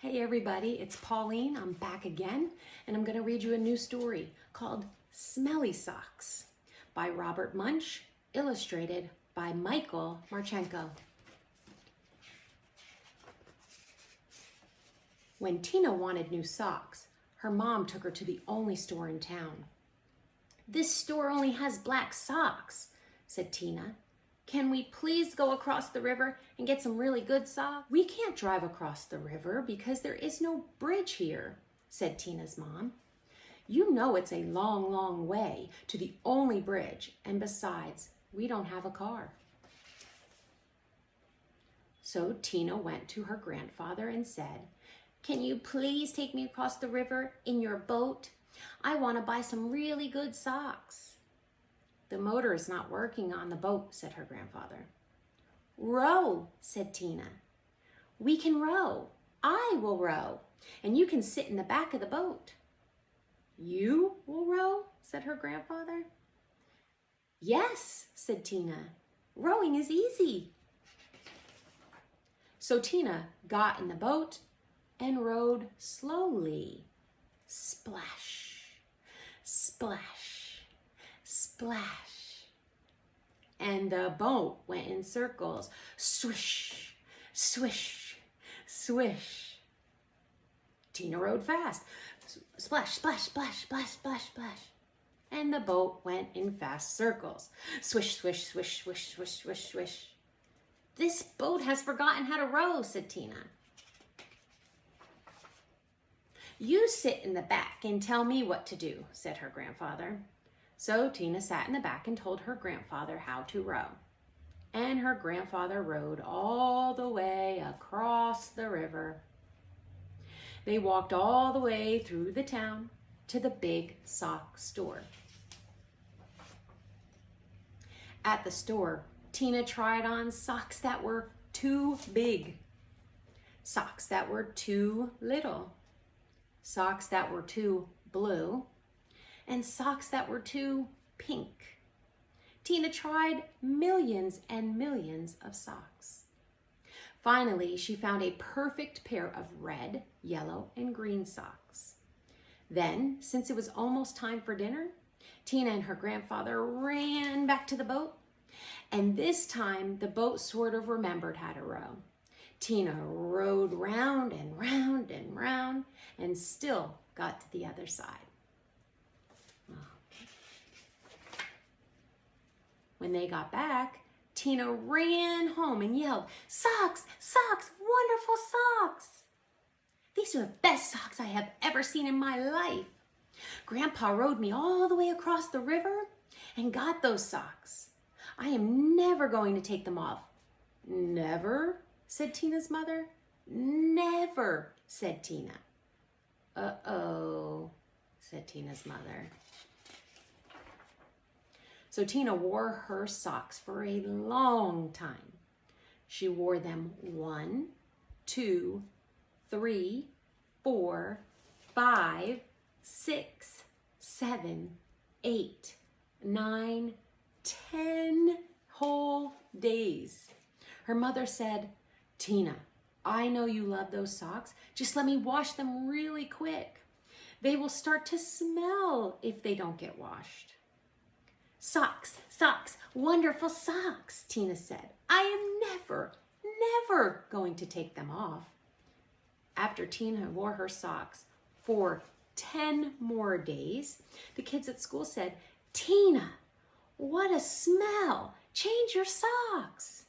Hey everybody, it's Pauline. I'm back again, and I'm going to read you a new story called Smelly Socks by Robert Munsch, illustrated by Michael Marchenko. When Tina wanted new socks, her mom took her to the only store in town. "This store only has black socks," said Tina. "Can we please go across the river and get some really good socks?" "We can't drive across the river because there is no bridge here," said Tina's mom. "You know it's a long, long way to the only bridge, and besides, we don't have a car." So Tina went to her grandfather and said, "Can you please take me across the river in your boat? I want to buy some really good socks." "The motor is not working on the boat," said her grandfather. "Row," said Tina. "We can row. I will row, and you can sit in the back of the boat." "You will row?" said her grandfather. "Yes," said Tina. "Rowing is easy." So Tina got in the boat and rowed slowly. Splash, splash, splash. And the boat went in circles. Swish, swish, swish. Tina rowed fast. Splash, splash, splash, splash, splash, splash. And the boat went in fast circles. Swish, swish, swish, swish, swish, swish, swish. "This boat has forgotten how to row," said Tina. "You sit in the back and tell me what to do," said her grandfather. So Tina sat in the back and told her grandfather how to row. And her grandfather rowed all the way across the river. They walked all the way through the town to the big sock store. At the store, Tina tried on socks that were too big, socks that were too little, socks that were too blue, and socks that were too pink. Tina tried millions and millions of socks. Finally, she found a perfect pair of red, yellow, and green socks. Then, since it was almost time for dinner, Tina and her grandfather ran back to the boat, and this time the boat sort of remembered how to row. Tina rowed round and round and round and still got to the other side. When they got back, Tina ran home and yelled, "Socks, socks, wonderful socks! These are the best socks I have ever seen in my life. Grandpa rowed me all the way across the river and got those socks. I am never going to take them off." "Never?" said Tina's mother. "Never," said Tina. "Uh-oh," said Tina's mother. So Tina wore her socks for a long time. She wore them 1, 2, 3, 4, 5, 6, 7, 8, 9, 10 whole days. Her mother said, "Tina, I know you love those socks. Just let me wash them really quick. They will start to smell if they don't get washed." "Socks, socks, wonderful socks," Tina said. "I am never, never going to take them off." After Tina wore her socks for 10 more days, the kids at school said, "Tina, what a smell. Change your socks."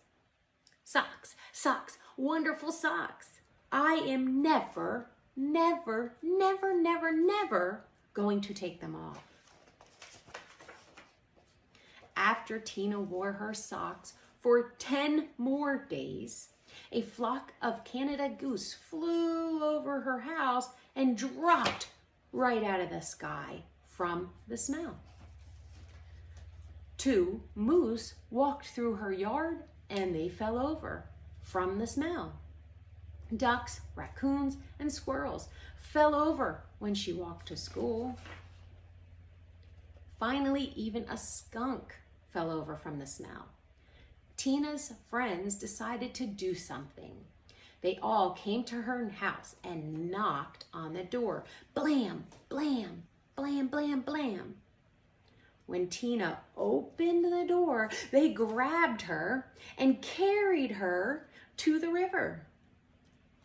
"Socks, socks, wonderful socks. I am never, never, never, never, never going to take them off." After Tina wore her socks for 10 more days, a flock of Canada goose flew over her house and dropped right out of the sky from the smell. 2 moose walked through her yard and they fell over from the smell. Ducks, raccoons, and squirrels fell over when she walked to school. Finally, even a skunk fell over from the smell. Tina's friends decided to do something. They all came to her house and knocked on the door. Blam, blam, blam, blam, blam. When Tina opened the door, they grabbed her and carried her to the river.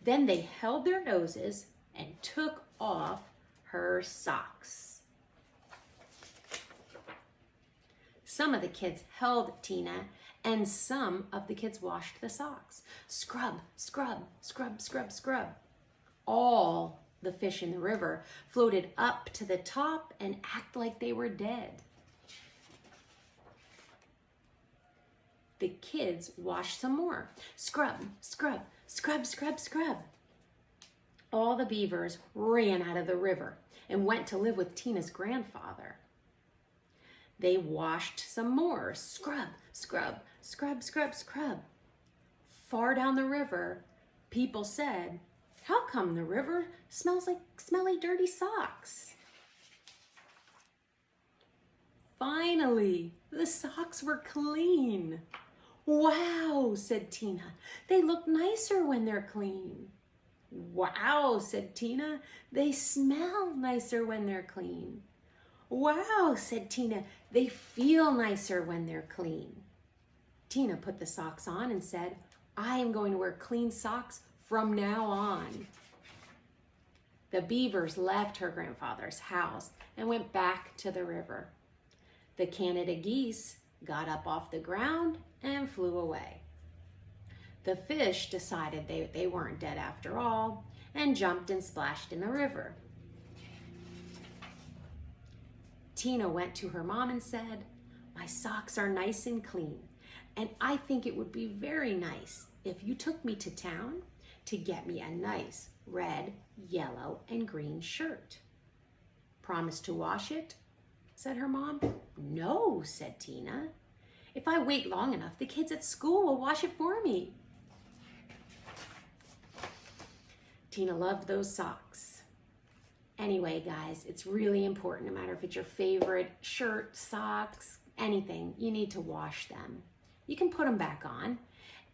Then they held their noses and took off her socks. Some of the kids held Tina, and some of the kids washed the socks. Scrub, scrub, scrub, scrub, scrub. All the fish in the river floated up to the top and act like they were dead. The kids washed some more. Scrub, scrub, scrub, scrub, scrub. All the beavers ran out of the river and went to live with Tina's grandfather. They washed some more. Scrub, scrub, scrub, scrub, scrub. Far down the river, people said, "How come the river smells like smelly, dirty socks?" Finally, the socks were clean. "Wow," said Tina. "They look nicer when they're clean." "Wow," said Tina. "They smell nicer when they're clean." "Wow," said Tina. "They feel nicer when they're clean." Tina put the socks on and said, "I am going to wear clean socks from now on." The beavers left her grandfather's house and went back to the river. The Canada geese got up off the ground and flew away. The fish decided they weren't dead after all and jumped and splashed in the river. Tina went to her mom and said, "My socks are nice and clean, and I think it would be very nice if you took me to town to get me a nice red, yellow, and green shirt." "Promise to wash it?" said her mom. "No," said Tina. "If I wait long enough, the kids at school will wash it for me." Tina loved those socks. Anyway, guys, it's really important, no matter if it's your favorite shirt, socks, anything, you need to wash them. You can put them back on,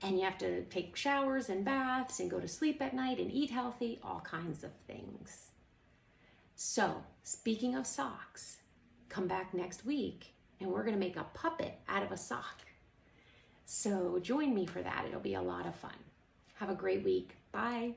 and you have to take showers and baths and go to sleep at night and eat healthy, all kinds of things. So, speaking of socks, come back next week and we're going to make a puppet out of a sock. So join me for that. It'll be a lot of fun. Have a great week. Bye.